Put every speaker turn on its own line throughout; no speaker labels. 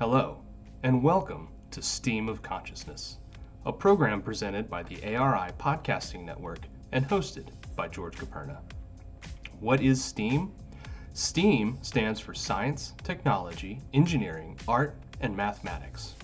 Hello, and welcome to STEAM of Consciousness, a program presented by the ARI Podcasting Network and hosted by George Koperna. What is STEAM? STEAM stands for Science, Technology, Engineering, Art, and Mathematics.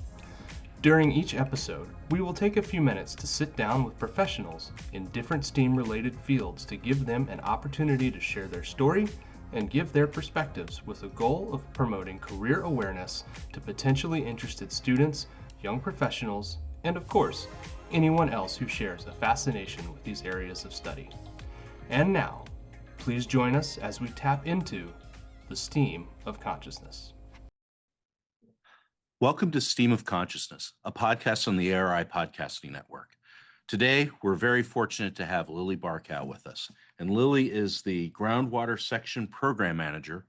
During each episode, we will take a few minutes to sit down with professionals in different STEAM-related fields to give them an opportunity to share their story and give their perspectives with the goal of promoting career awareness to potentially interested students, young professionals, and of course, anyone else who shares a fascination with these areas of study. And now, please join us as we tap into the STEAM of Consciousness.
Welcome to STEAM of Consciousness, a podcast on the ARI Podcasting Network. Today, we're very fortunate to have Lily Barkau with us. And Lily is the Groundwater Section Program Manager,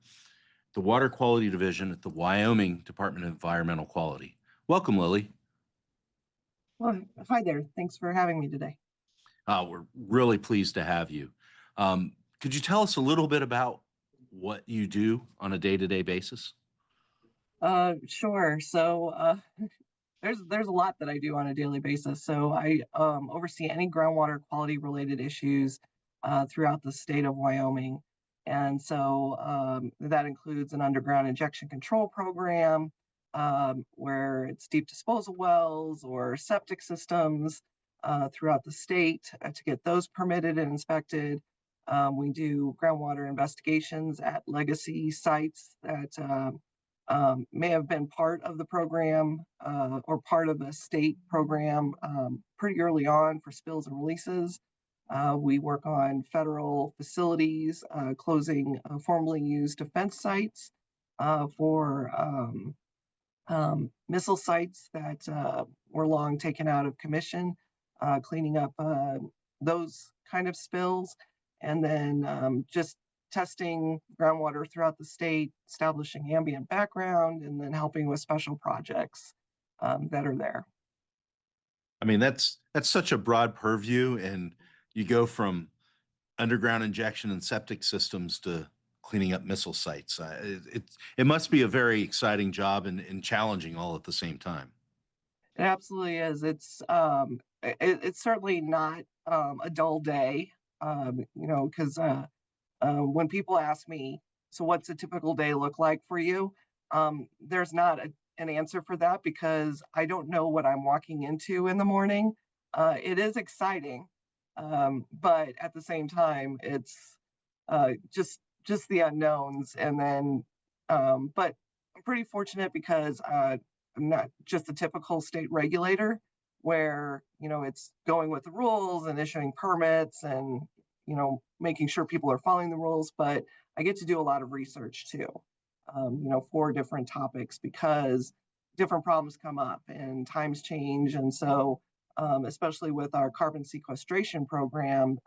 the Water Quality Division at the Wyoming Department of Environmental Quality. Welcome, Lily.
Well, hi there. Thanks for having me today.
We're really pleased to have you. Could you tell us a little bit about what you do on a day-to-day basis?
Sure. So there's a lot that I do on a daily basis. So I oversee any groundwater quality related issues throughout the state of Wyoming. And so that includes an underground injection control program where it's deep disposal wells or septic systems throughout the state to get those permitted and inspected. We do groundwater investigations at legacy sites that may have been part of the program or part of a state program pretty early on for spills and releases. We work on federal facilities, closing formerly used defense sites for missile sites that were long taken out of commission, cleaning up those kind of spills, and then just testing groundwater throughout the state, establishing ambient background, and then helping with special projects that are there.
I mean, that's such a broad purview, and you go from underground injection and septic systems to cleaning up missile sites. It must be a very exciting job and challenging all at the same time.
It absolutely is. It's certainly not a dull day, because when people ask me, so what's a typical day look like for you? There's not an answer for that because I don't know what I'm walking into in the morning. It is exciting, but at the same time, it's just the unknowns. And then, but I'm pretty fortunate because I'm not just a typical state regulator where, it's going with the rules and issuing permits and making sure people are following the rules, but I get to do a lot of research too, for different topics because different problems come up and times change. And so, especially with our carbon sequestration program,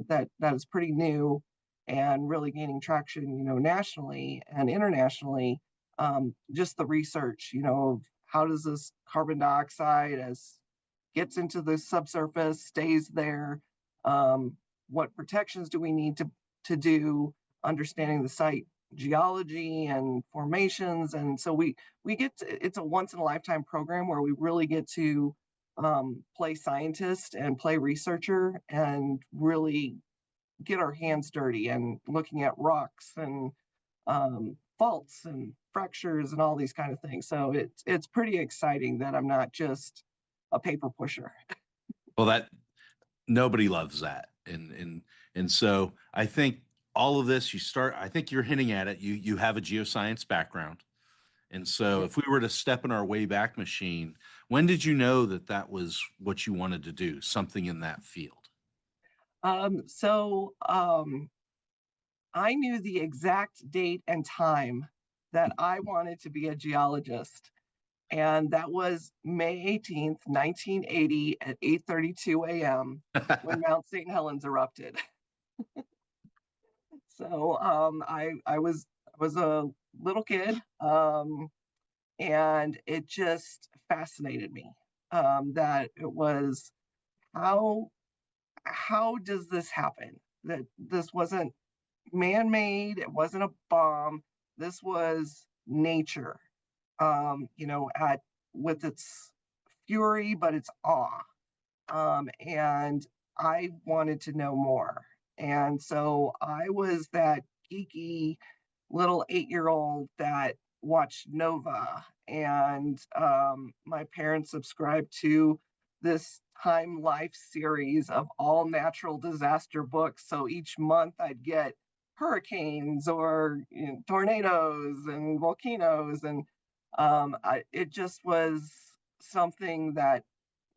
that is pretty new and really gaining traction, nationally and internationally. Just the research, how does this carbon dioxide as gets into the subsurface, stays there? What protections do we need to do, understanding the site geology and formations. And so we get to, it's a once in a lifetime program where we really get to play scientist and play researcher and really get our hands dirty and looking at rocks and faults and fractures and all these kind of things. So it's pretty exciting that I'm not just a paper pusher.
Well, that nobody loves that. And so I think all of this, I think you're hinting at it. You have a geoscience background. And so if we were to step in our Wayback Machine, when did you know that was what you wanted to do, something in that field?
So I knew the exact date and time that I wanted to be a geologist. And that was May 18th, 1980 at 8:32 a.m. when Mount St. Helens erupted. So I was a little kid, and it just fascinated me that it was how does this happen? That this wasn't man-made, it wasn't a bomb, this was nature at with its fury, but its awe. And I wanted to know more. And so I was that geeky little 8-year-old that watched Nova. And my parents subscribed to this Time Life series of all natural disaster books. So each month I'd get hurricanes or tornadoes and volcanoes. And it just was something that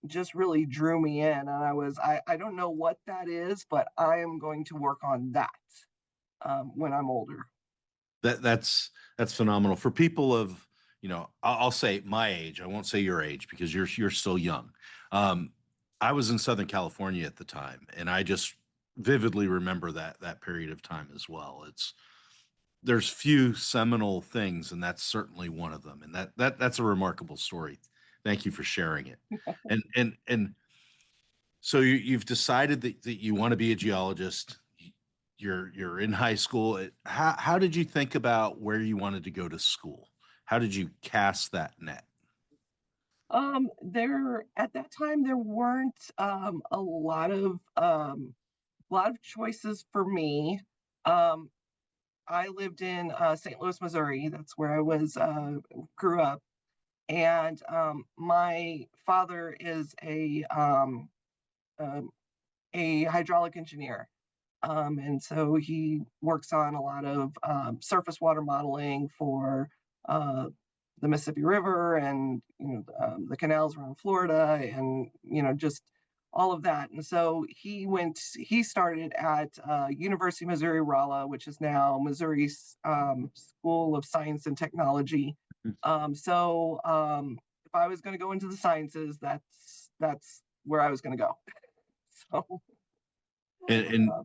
just really drew me in. And I don't know what that is, but I am going to work on that when I'm older.
That's phenomenal for people of, I'll say my age. I won't say your age because you're still young. Um, I was in Southern California at the time, and I just vividly remember that period of time as well. There's few seminal things, and that's certainly one of them. And that's a remarkable story. Thank you for sharing it. And so you've decided that you want to be a geologist. You're in high school. How did you think about where you wanted to go to school? How did you cast that net?
There at that time there weren't a lot of choices for me. Um, I lived in St. Louis, Missouri. That's where I was grew up, and my father is um, a hydraulic engineer. And so he works on a lot of surface water modeling for uh, the Mississippi River and the canals around Florida and just all of that. And so he started at University of Missouri Rolla, which is now Missouri's School of Science and Technology. If I was going to go into the sciences, that's where I was going to go. So
And and,
uh,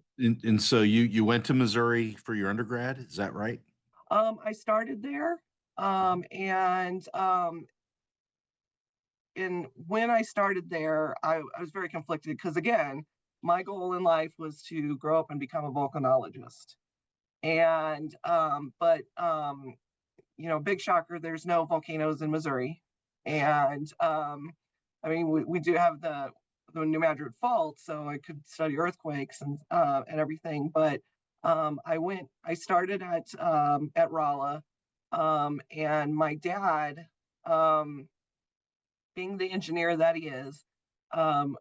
and so you went to Missouri for your undergrad, is that right?
I started there, and when I started there, I was very conflicted because again, my goal in life was to grow up and become a volcanologist. And big shocker, there's no volcanoes in Missouri. And I mean, we do have the New Madrid Fault, so I could study earthquakes and everything. But I started at Rolla, and my dad, um, being the engineer that he is, um,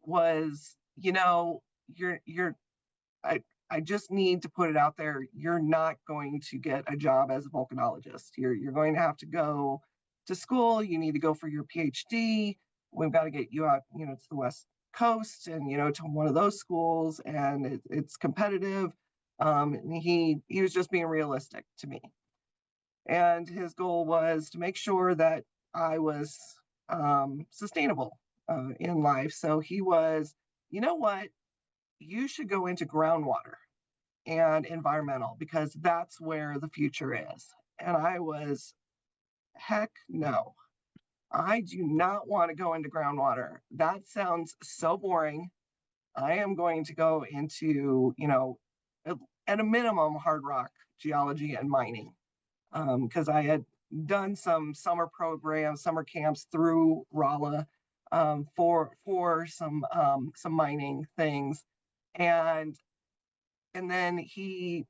was, you're I I just need to put it out there. You're not going to get a job as a volcanologist. You're going to have to go to school. You need to go for your PhD. We've got to get you out, to the West Coast and to one of those schools, and it's competitive. And he was just being realistic to me, and his goal was to make sure that I was sustainable in life. So he was, you know what, you should go into groundwater and environmental because that's where the future is. And I was, heck no. I do not want to go into groundwater. That sounds so boring. I am going to go into, at a minimum, hard rock geology and mining because I had done some summer programs, summer camps through Rolla for some mining things, and then he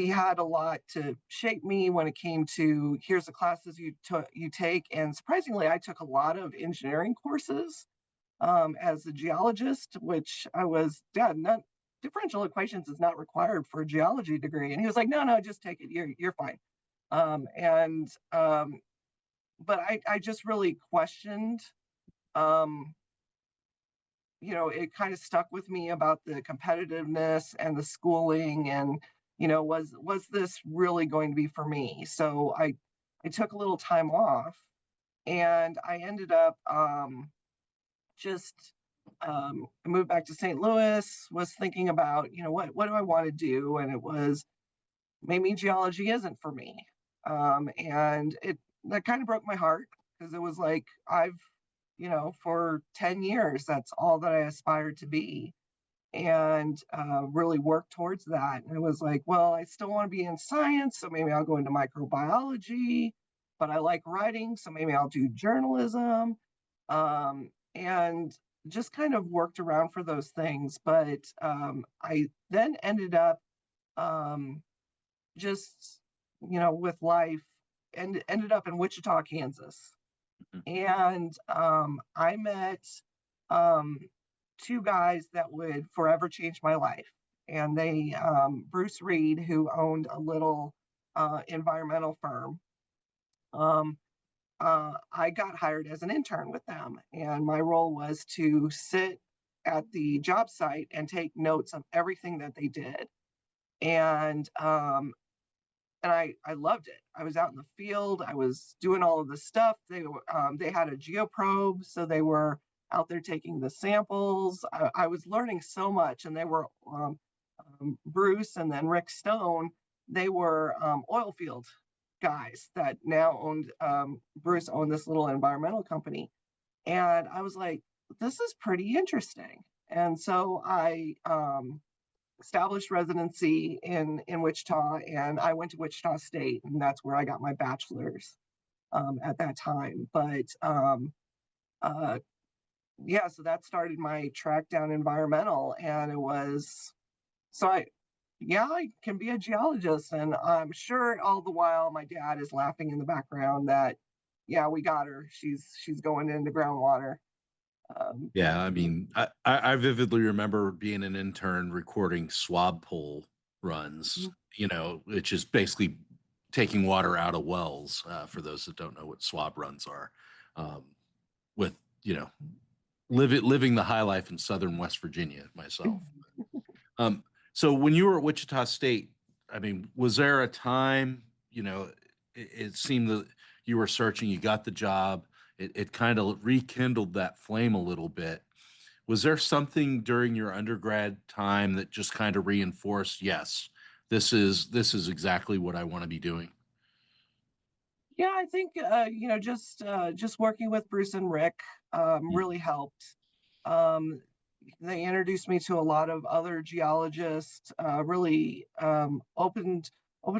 had a lot to shape me when it came to here's the classes you take, and surprisingly I took a lot of engineering courses as a geologist, which I was, dad, not differential equations is not required for a geology degree, and he was like, no, just take it, you're fine. And but I just really questioned um it kind of stuck with me about the competitiveness and the schooling, and was this really going to be for me? So I took a little time off, and I ended up just I moved back to St. Louis, was thinking about what do I want to do, and it was maybe geology isn't for me. And it that kind of broke my heart because it was like for 10 years, that's all that I aspired to be, and really worked towards that. And it was like, well, I still want to be in science, so maybe I'll go into microbiology. but I like writing, so maybe I'll do journalism. And just kind of worked around for those things. But I then ended up just, with life, and ended up in Wichita, Kansas. And I met um, two guys that would forever change my life. And they, Bruce Reed, who owned a little environmental firm, um, I got hired as an intern with them. And my role was to sit at the job site and take notes of everything that they did. And I loved it. I was out in the field. I was doing all of the stuff. They had a geoprobe, so they were out there taking the samples. I was learning so much, and they were Bruce and then Rick Stone. They were oil field guys that now owned. Bruce owned this little environmental company, and I was like, this is pretty interesting. And so I established residency in Wichita, and I went to Wichita State, and that's where I got my bachelor's at that time. But uh, yeah, so that started my track down environmental, and it was so I can be a geologist, and I'm sure all the while my dad is laughing in the background that yeah, we got her. She's going into groundwater.
Yeah, I mean, I vividly remember being an intern recording swab pull runs, which is basically taking water out of wells, for those that don't know what swab runs are, um, with, living the high life in southern West Virginia myself. Um, so when you were at Wichita State, I mean, was there a time, it seemed that you were searching, you got the job, it kind of rekindled that flame a little bit. Was there something during your undergrad time that just kind of reinforced, yes, this is exactly what I want to be doing?
Yeah, I think just working with Bruce and Rick
Mm.
really helped. Um, they introduced me to a lot of other geologists. Really opened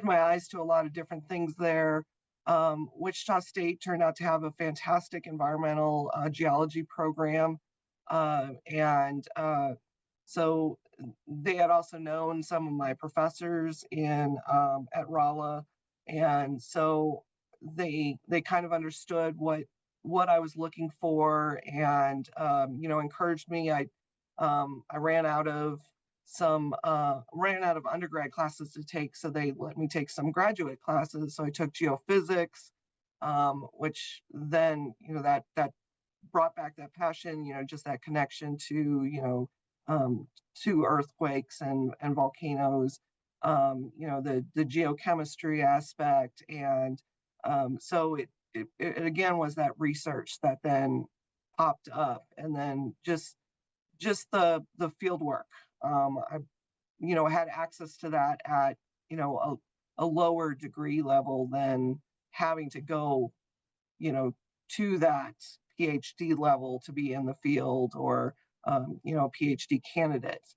my eyes to a lot of different things there. Wichita State turned out to have a fantastic environmental geology program, and so they had also known some of my professors in at Rolla, and so they kind of understood what I was looking for, and encouraged me. I ran out of undergrad classes to take, so they let me take some graduate classes. So I took geophysics, which then that brought back that passion, just that connection to earthquakes and volcanoes, the geochemistry aspect. And so it again was that research that then popped up, and then just the field work. I had access to that at a lower degree level than having to go to that PhD level to be in the field, or PhD candidates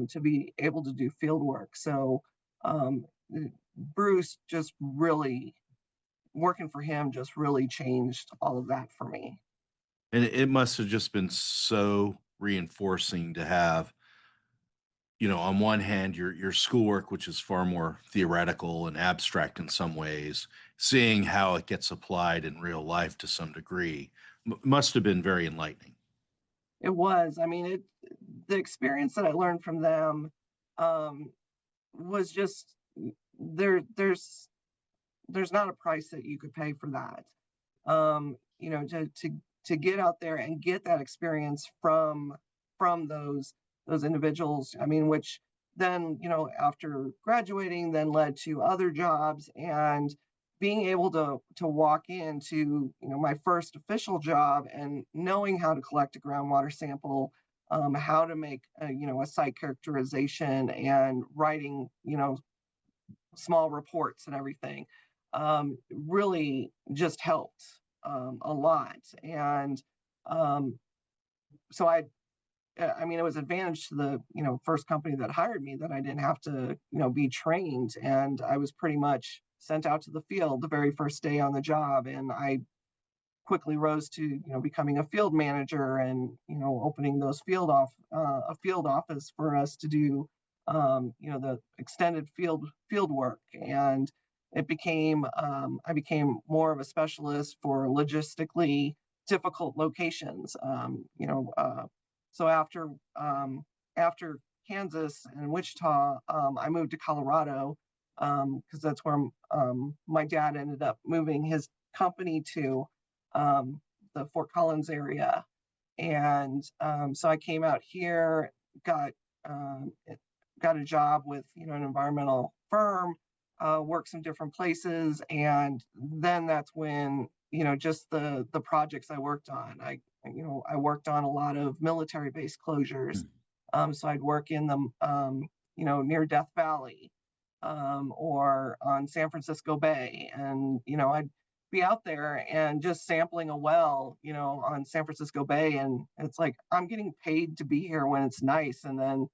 to be able to do field work. So um, Bruce just really working for him just really changed all of that for me.
And it must have just been so reinforcing to have, on one hand, your schoolwork, which is far more theoretical and abstract in some ways, seeing how it gets applied in real life to some degree, must have been very enlightening.
It was. I mean, the experience that I learned from them um, was just there. There's not a price that you could pay for that. To get out there and get that experience from those individuals. I mean, which then after graduating, then led to other jobs, and being able to walk into my first official job and knowing how to collect a groundwater sample, how to make a site characterization, and writing small reports and everything, really just helped a lot. And um, so I mean, it was advantage to the, first company that hired me that I didn't have to, be trained. And I was pretty much sent out to the field the very first day on the job. And I quickly rose to, becoming a field manager and, opening those a field office for us to do, the extended field work. And I became more of a specialist for logistically difficult locations. So after Kansas and Wichita, I moved to Colorado because that's where my dad ended up moving his company to, the Fort Collins area. And so I came out here, got um, got a job with an environmental firm, worked some different places, and then that's when just the projects I worked on. I worked on a lot of military base closures. So I'd work in the near Death Valley, or on San Francisco Bay, and I'd be out there and just sampling a well, on San Francisco Bay, and it's like I'm getting paid to be here when it's nice, and then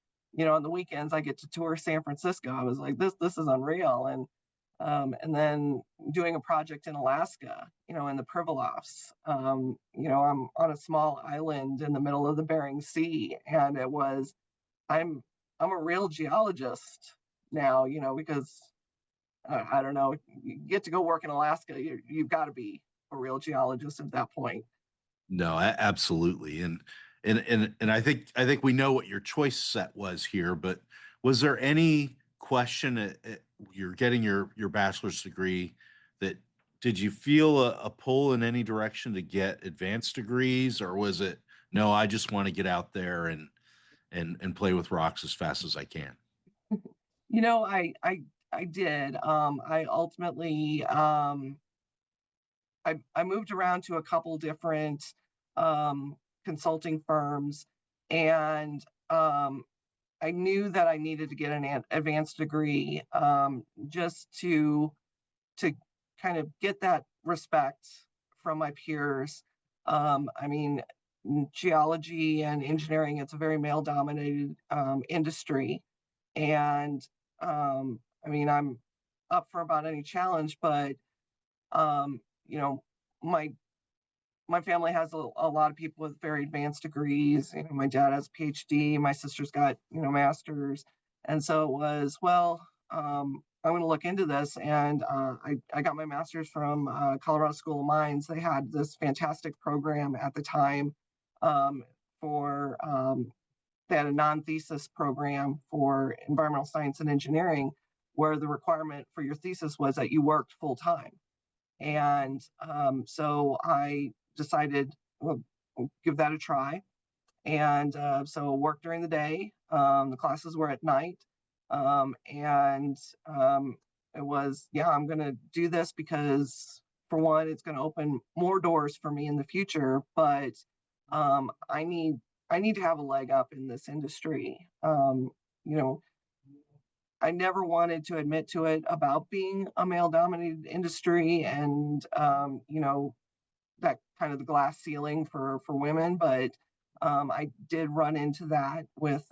on the weekends I get to tour San Francisco. I was like, this is unreal. And then doing a project in Alaska, in the Pribilofs. I'm on a small island in the middle of the Bering Sea, and I'm I'm a real geologist now, because I don't know, you get to go work in Alaska, you've got to be a real geologist at that point.
No, absolutely. And I think we know what your choice set was here, but was there any question you're getting your bachelor's degree that did you feel a pull in any direction to get advanced degrees, or was it no, I just want to get out there and play with rocks as fast as I can?
You know, I did. I ultimately I moved around to a couple different consulting firms, and I knew that I needed to get an advanced degree, just to kind of get that respect from my peers. I mean, geology and engineering, it's a very male dominated industry. And I mean, I'm up for about any challenge, but um, you know, my my family has a lot of people with very advanced degrees. My dad has a PhD, my sister's got masters, and so it was, well, I'm going to look into this. And I got my master's from Colorado School of Mines. They had this fantastic program at the time, um, for they had a non-thesis program for environmental science and engineering, where the requirement for your thesis was that you worked full time. And so I decided, well, give that a try. And so work during the day. The classes were at night. And it was, yeah, I'm going to do this because, for one, it's going to open more doors for me in the future. But um, I need I need to have a leg up in this industry. You know, I never wanted to admit to it about being a male dominated industry, and that kind of the glass ceiling for women. But I did run into that with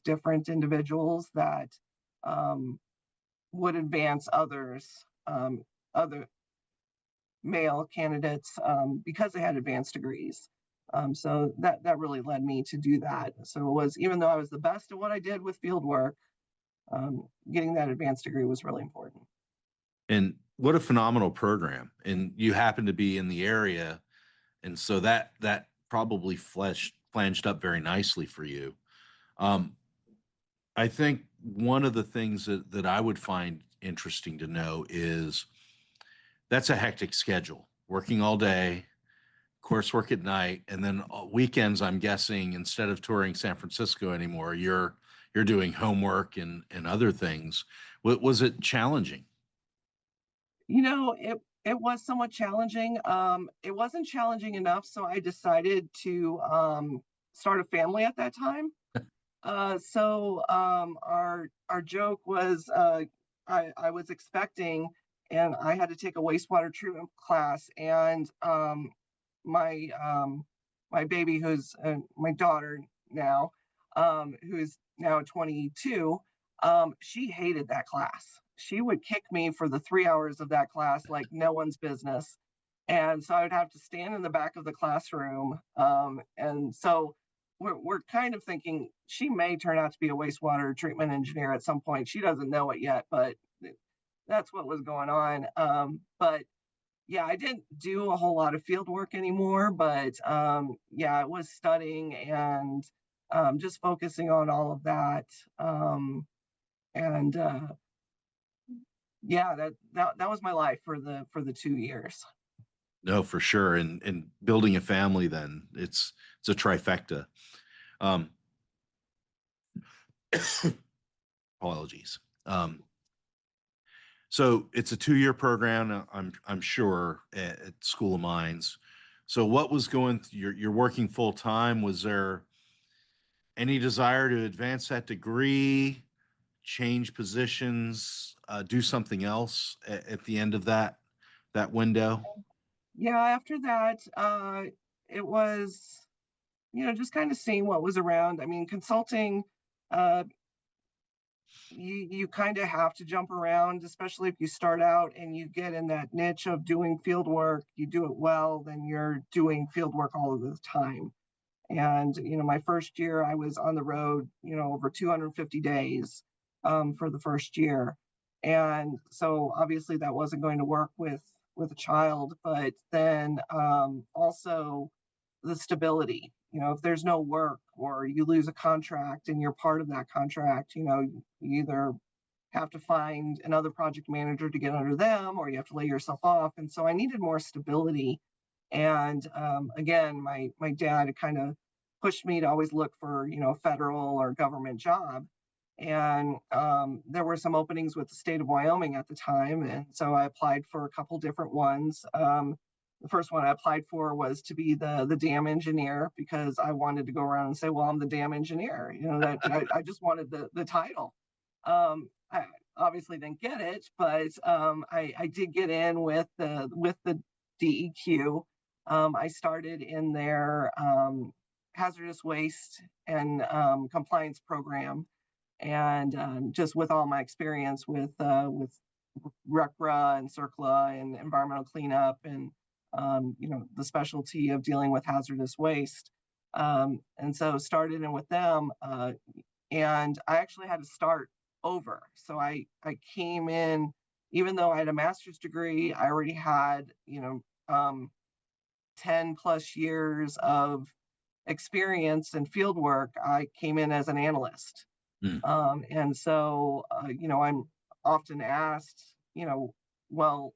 different individuals that um, would advance other male candidates, because they had advanced degrees. So that really led me to do that. So it was, even though I was the best at what I did with field work, getting that advanced degree was really important.
And what a phenomenal program. And you happen to be in the area, and so that probably flanged up very nicely for you. Um, I think one of the things that I would find interesting to know is that's a hectic schedule, working all day, coursework at night, and then weekends. I'm guessing instead of touring San Francisco anymore, you're doing homework and other things. Was it challenging?
It was somewhat challenging. It wasn't challenging enough, so I decided to start a family at that time. So our joke was, I was expecting, and I had to take a wastewater treatment class, and my my baby, who's my daughter, now, who's now 22, she hated that class. She would kick me for the 3 hours of that class like no one's business. And so I would have to stand in the back of the classroom. And so we're kind of thinking she may turn out to be a wastewater treatment engineer at some point. She doesn't know it yet, but that's what was going on. But yeah, I didn't do a whole lot of field work anymore, but yeah, I was studying and just focusing on all of that. And yeah, that was my life for the 2 years.
No, for sure. And building a family, then it's a trifecta. Um, apologies. So it's a 2-year program. I'm sure at School of Mines. So what was going? You're working full time. Was there any desire to advance that degree, change positions, do something else at the end of that window?
Yeah, after that, it was, just kind of seeing what was around. I mean, consulting, uh, you kind of have to jump around, especially if you start out and you get in that niche of doing field work, you do it well, then you're doing field work all of the time. And, my first year I was on the road, over 250 days for the first year. And so obviously that wasn't going to work with a child, but then also the stability. If there's no work or you lose a contract and you're part of that contract, you either have to find another project manager to get under them or you have to lay yourself off. And so I needed more stability. And again, my dad kind of pushed me to always look for federal or government job. And there were some openings with the state of Wyoming at the time, and so I applied for a couple different ones. The first one I applied for was to be the dam engineer because I wanted to go around and say, well, I'm the dam engineer. That I just wanted the title. I obviously didn't get it, but I did get in with the DEQ. I started in their hazardous waste and compliance program, and just with all my experience with RECRA and CERCLA and environmental cleanup and the specialty of dealing with hazardous waste, and so started in with them, and I actually had to start over. So I came in, even though I had a master's degree, I already had 10 plus years of experience in field work. I came in as an analyst. And so, I'm often asked, well,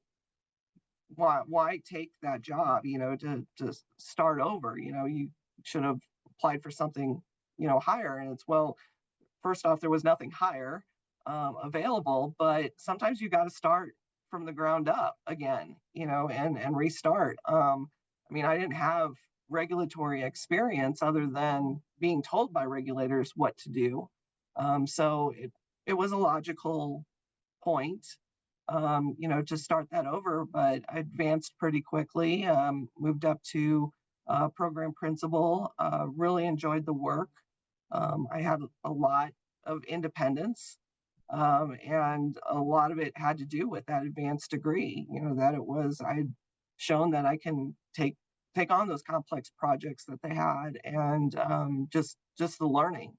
why take that job, to start over? You should have applied for something, higher. And it's, well, first off, there was nothing higher available, but sometimes you got to start from the ground up again, and restart. I mean, I didn't have regulatory experience other than being told by regulators what to do. So it was a logical point, to start that over, but I advanced pretty quickly, moved up to program principal, really enjoyed the work. I had a lot of independence, and a lot of it had to do with that advanced degree, that I had shown that I can take on those complex projects that they had, and just the learning,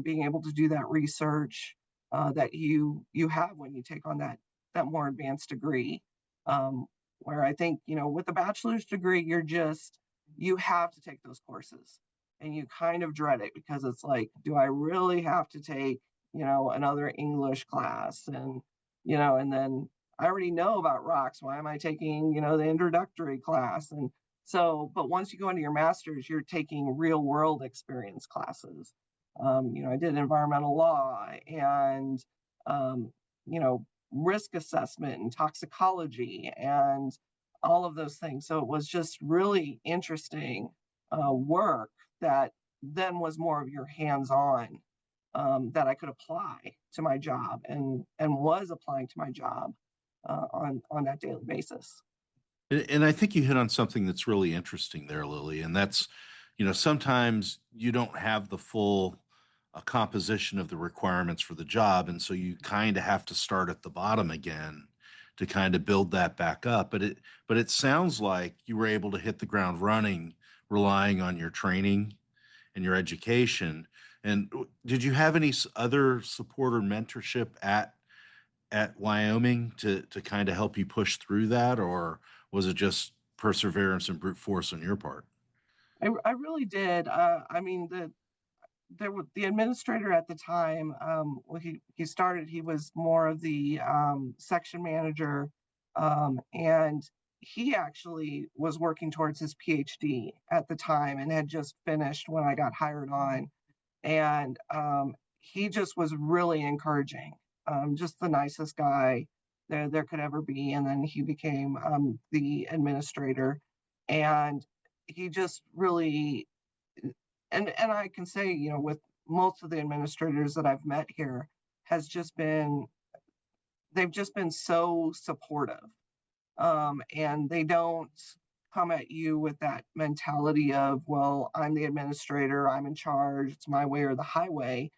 being able to do that research that you have when you take on that more advanced degree. Where I think, with a bachelor's degree, you have to take those courses, and you kind of dread it because it's like, do I really have to take, another English class? And, and then I already know about rocks. Why am I taking, the introductory class? And so, but once you go into your master's, you're taking real world experience classes. I did environmental law and, risk assessment and toxicology and all of those things. So it was just really interesting work that then was more of your hands-on, that I could apply to my job and was applying to my job on that daily basis.
And I think you hit on something that's really interesting there, Lily, and that's, sometimes you don't have the full composition of the requirements for the job. And so you kind of have to start at the bottom again to kind of build that back up. But it sounds like you were able to hit the ground running, relying on your training and your education. And did you have any other support or mentorship at Wyoming to kind of help you push through that, or was it just perseverance and brute force on your part?
I really did. I mean, the administrator at the time, well, he started, he was more of the section manager, and he actually was working towards his PhD at the time and had just finished when I got hired on. And he just was really encouraging, just the nicest guy there could ever be. And then he became the administrator, and he just really, and I can say, with most of the administrators that I've met here, has just been, they've just been so supportive, and they don't come at you with that mentality of, well, I'm the administrator, I'm in charge, it's my way or the highway.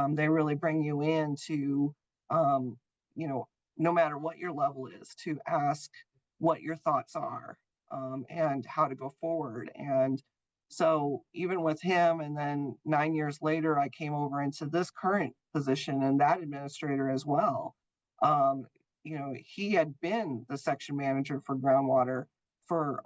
They really bring you in to, um, you know, no matter what your level is, to ask what your thoughts are, and how to go forward. And so even with him, and then 9 years later, I came over into this current position and that administrator as well. Um, he had been the section manager for groundwater for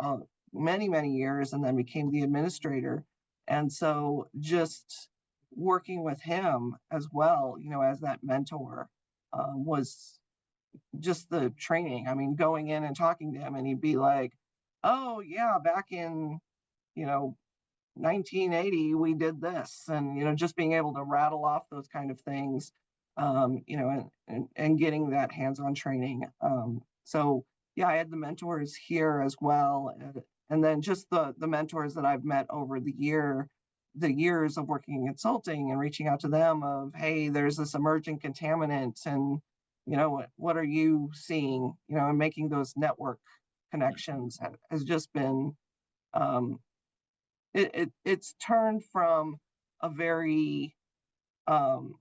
many, many years, and then became the administrator. And so just working with him as well, as that mentor, was just the training. I mean, going in and talking to him, and he'd be like, oh, yeah, back in, you know, 1980 we did this, and just being able to rattle off those kind of things, and getting that hands-on training. So yeah, I had the mentors here as well, and then just the mentors that I've met over the years of working in consulting and reaching out to them of, hey, there's this emerging contaminant, and what are you seeing, and making those network connections has just been, um, it's turned from a very, um,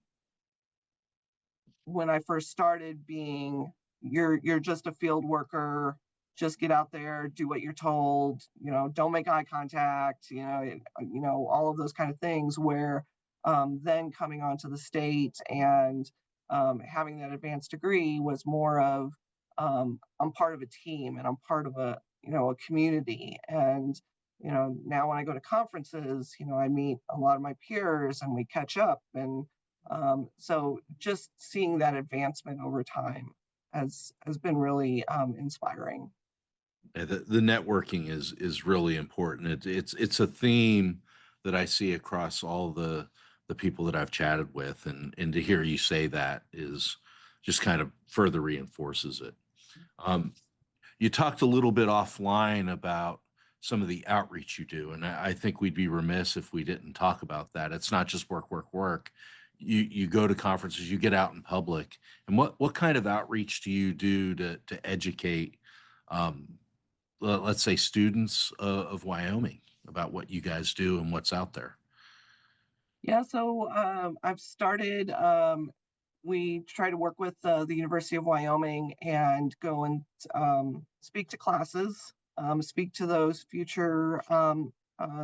when I first started, being, you're just a field worker, just get out there, do what you're told, don't make eye contact, all of those kind of things, where then coming onto the state and having that advanced degree was more of, I'm part of a team, and I'm part of a community. And now when I go to conferences, I meet a lot of my peers and we catch up. And so just seeing that advancement over time has been really inspiring.
Yeah, the networking is really important. It's a theme that I see across all the people that I've chatted with, and to hear you say that is just kind of further reinforces it. Um, you talked a little bit offline about some of the outreach you do, and I think we'd be remiss if we didn't talk about that. It's not just work, work, work. You go to conferences, you get out in public, and what kind of outreach do you do to educate, um, let's say, students of Wyoming about what you guys do and what's out there?
Yeah, so I've started, we try to work with the University of Wyoming and go and speak to classes, speak to those future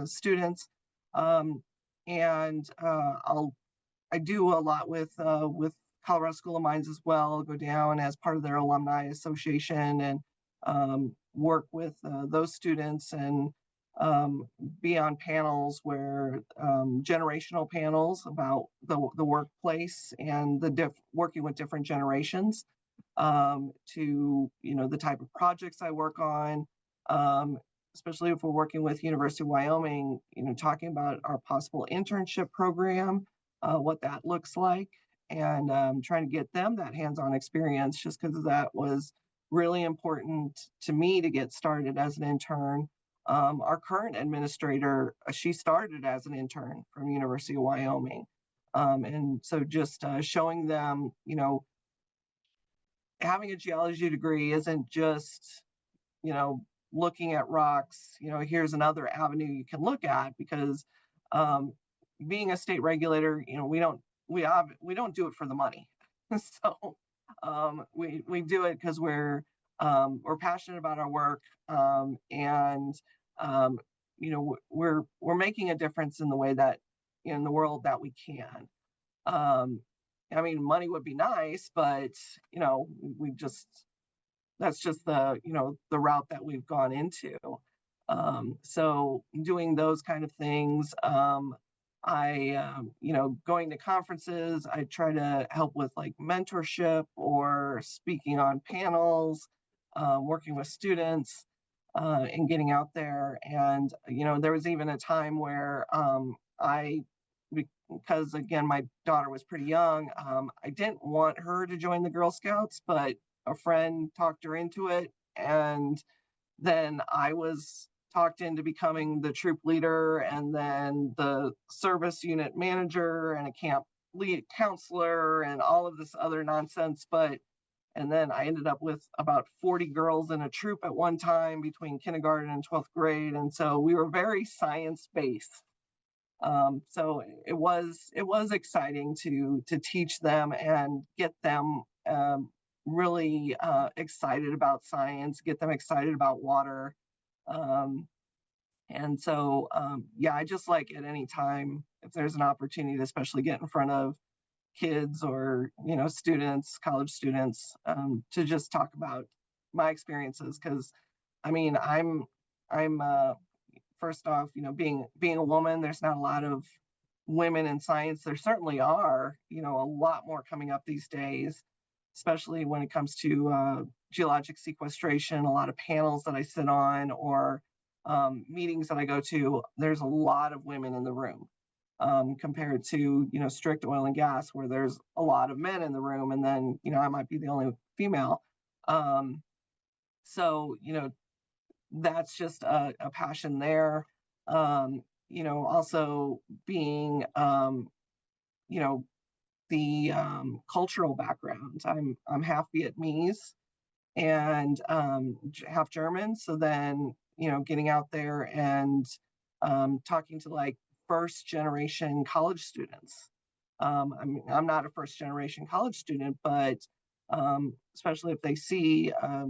students. Um, and I do a lot with Colorado School of Mines as well. I'll go down as part of their alumni association and work with those students, and be on panels where, generational panels about the workplace and working with different generations, to the type of projects I work on, um, especially if we're working with University of Wyoming, talking about our possible internship program, what that looks like, and trying to get them that hands-on experience, just because that was really important to me to get started as an intern. Our current administrator, she started as an intern from University of Wyoming. And so just showing them, having a geology degree isn't just, you know, looking at rocks, here's another avenue you can look at, because being a state regulator, we don't do it for the money. So we do it because we're passionate about our work, and we're making a difference in the way that in the world that we can. I mean, money would be nice, but we just that's just the route that we've gone into. So doing those kind of things, going to conferences, I try to help with like mentorship or speaking on panels, working with students, and getting out there. And there was even a time where because again, my daughter was pretty young, I didn't want her to join the Girl Scouts, but a friend talked her into it, and then I was talked into becoming the troop leader, and then the service unit manager, and a camp lead counselor, and all of this other nonsense. And then I ended up with about 40 girls in a troop at one time between kindergarten and 12th grade. And so we were very science-based. So it was exciting to teach them and get them really excited about science, get them excited about water. And so, yeah, I just like at any time, if there's an opportunity to especially get in front of kids or, students, college students, to just talk about my experiences. Because, I mean, I'm first off, being a woman, there's not a lot of women in science. There certainly are, a lot more coming up these days, especially when it comes to geologic sequestration. A lot of panels that I sit on, or meetings that I go to, there's a lot of women in the room, compared to strict oil and gas, where there's a lot of men in the room, and then I might be the only female. So that's just a passion there. Also being the cultural background. I'm half Vietnamese and half German. So then getting out there and talking to like first generation college students. I'm not a first generation college student, but especially if they see a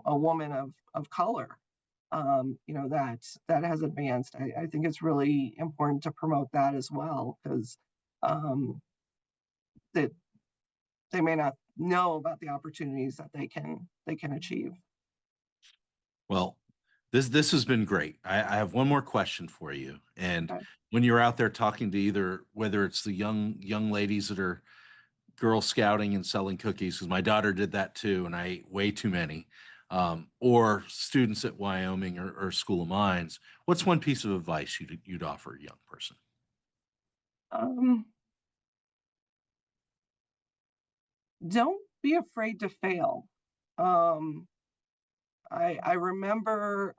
woman of color, that has advanced. I think it's really important to promote that as well, because that they may not know about the opportunities that they can achieve.
Well, this has been great. I have one more question for you. And
Okay.
when you're out there talking to either, whether it's the young ladies that are Girl Scouting and selling cookies, because my daughter did that too, and I ate way too many, or students at Wyoming or School of Mines, what's one piece of advice you'd offer a young person?
Um, don't be afraid to fail. Um, I remember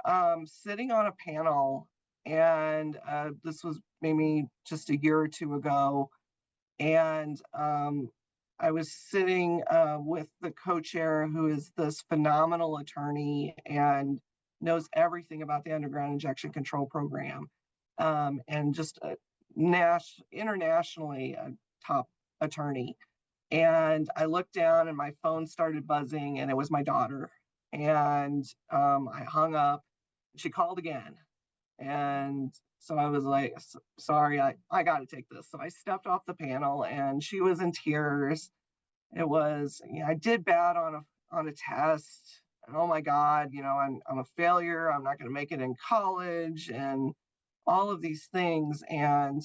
sitting on a panel, and this was maybe just a year or two ago, and I was sitting with the co-chair, who is this phenomenal attorney and knows everything about the underground injection control program, and just internationally a top attorney. And I looked down and my phone started buzzing, and it was my daughter. And I hung up. She called again. And so I was like, sorry, I got to take this. So I stepped off the panel, and she was in tears. It was, I did bad on a test. And oh my God, I'm a failure. I'm not going to make it in college, and all of these things. And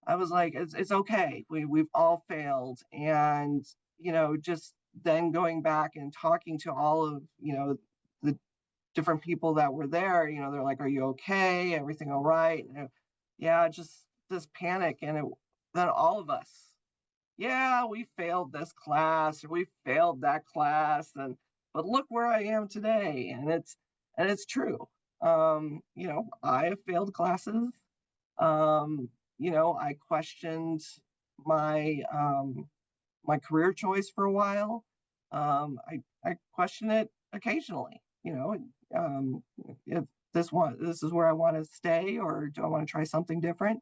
I was like, it's okay. We've all failed. And, just then going back and talking to all of, the different people that were there, they're like, are you okay? Everything all right? And yeah, just this panic. And then all of us, yeah, we failed this class, or we failed that class. But look where I am today. And it's true. I have failed classes. I questioned my my career choice for a while. I question it occasionally. if this is where I want to stay, or do I want to try something different?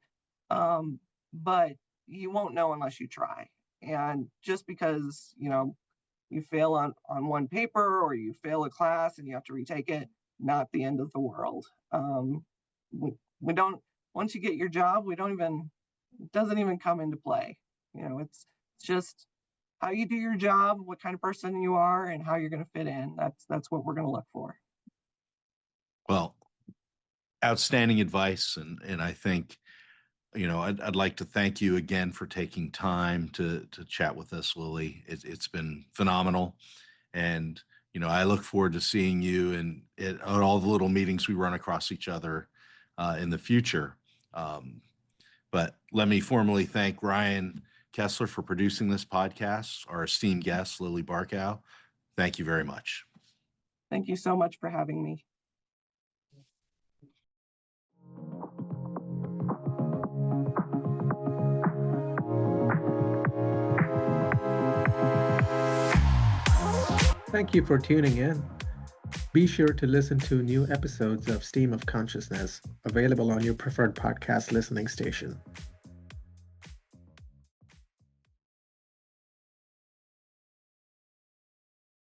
But you won't know unless you try. And just because, you fail on one paper, or you fail a class and you have to retake it, not the end of the world. We don't, once you get your job, it doesn't even come into play. It's just how you do your job, what kind of person you are, and how you're going to fit in. That's what we're going to look for.
Well, outstanding advice. And I think, I'd like to thank you again for taking time to chat with us, Lily. It's been phenomenal. And, I look forward to seeing you at all the little meetings we run across each other in the future. But let me formally thank Ryan Kessler for producing this podcast, our esteemed guest, Lily Barkau. Thank you very much.
Thank you so much for having me.
Thank you for tuning in. Be sure to listen to new episodes of Stream of Consciousness, available on your preferred podcast listening station.